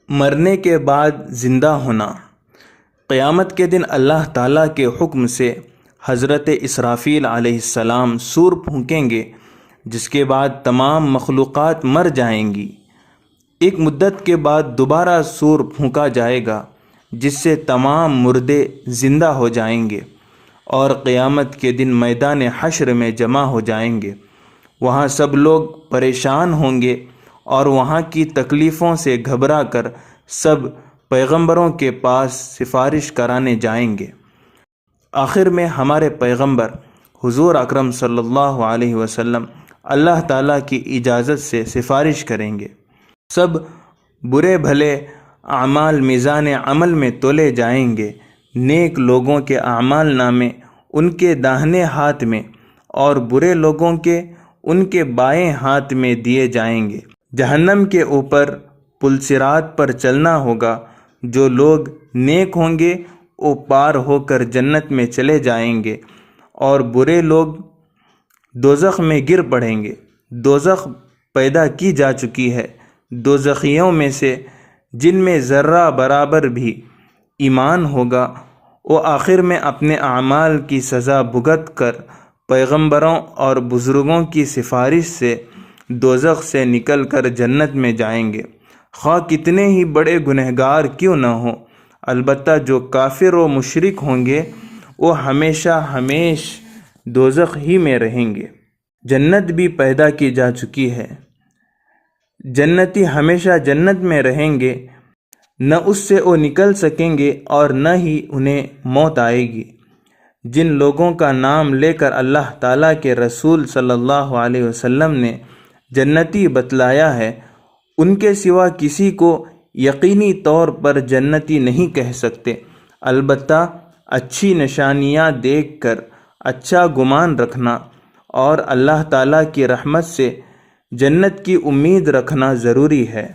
مرنے کے بعد زندہ ہونا۔ قیامت کے دن اللہ تعالیٰ کے حکم سے حضرت اسرافیل علیہ السلام سور پھونکیں گے، جس کے بعد تمام مخلوقات مر جائیں گی۔ ایک مدت کے بعد دوبارہ سور پھونکا جائے گا، جس سے تمام مردے زندہ ہو جائیں گے اور قیامت کے دن میدان حشر میں جمع ہو جائیں گے۔ وہاں سب لوگ پریشان ہوں گے اور وہاں کی تکلیفوں سے گھبرا کر سب پیغمبروں کے پاس سفارش کرانے جائیں گے۔ آخر میں ہمارے پیغمبر حضور اکرم صلی اللہ علیہ وسلم اللہ تعالیٰ کی اجازت سے سفارش کریں گے۔ سب برے بھلے اعمال میزان عمل میں تولے جائیں گے۔ نیک لوگوں کے اعمال نامے ان کے داہنے ہاتھ میں اور برے لوگوں کے ان کے بائیں ہاتھ میں دیے جائیں گے۔ جہنم کے اوپر پل صراط پر چلنا ہوگا۔ جو لوگ نیک ہوں گے وہ پار ہو کر جنت میں چلے جائیں گے اور برے لوگ دوزخ میں گر پڑیں گے۔ دوزخ پیدا کی جا چکی ہے۔ دوزخیوں میں سے جن میں ذرہ برابر بھی ایمان ہوگا، وہ آخر میں اپنے اعمال کی سزا بھگت کر پیغمبروں اور بزرگوں کی سفارش سے دوزخ سے نکل کر جنت میں جائیں گے، خواہ کتنے ہی بڑے گنہگار کیوں نہ ہوں۔ البتہ جو کافر و مشرک ہوں گے وہ ہمیشہ ہمیش دوزخ ہی میں رہیں گے۔ جنت بھی پیدا کی جا چکی ہے۔ جنتی ہمیشہ جنت میں رہیں گے، نہ اس سے وہ نکل سکیں گے اور نہ ہی انہیں موت آئے گی۔ جن لوگوں کا نام لے کر اللہ تعالیٰ کے رسول صلی اللہ علیہ وسلم نے جنتی بتلایا ہے، ان کے سوا کسی کو یقینی طور پر جنتی نہیں کہہ سکتے۔ البتہ اچھی نشانیاں دیکھ کر اچھا گمان رکھنا اور اللہ تعالیٰ کی رحمت سے جنت کی امید رکھنا ضروری ہے۔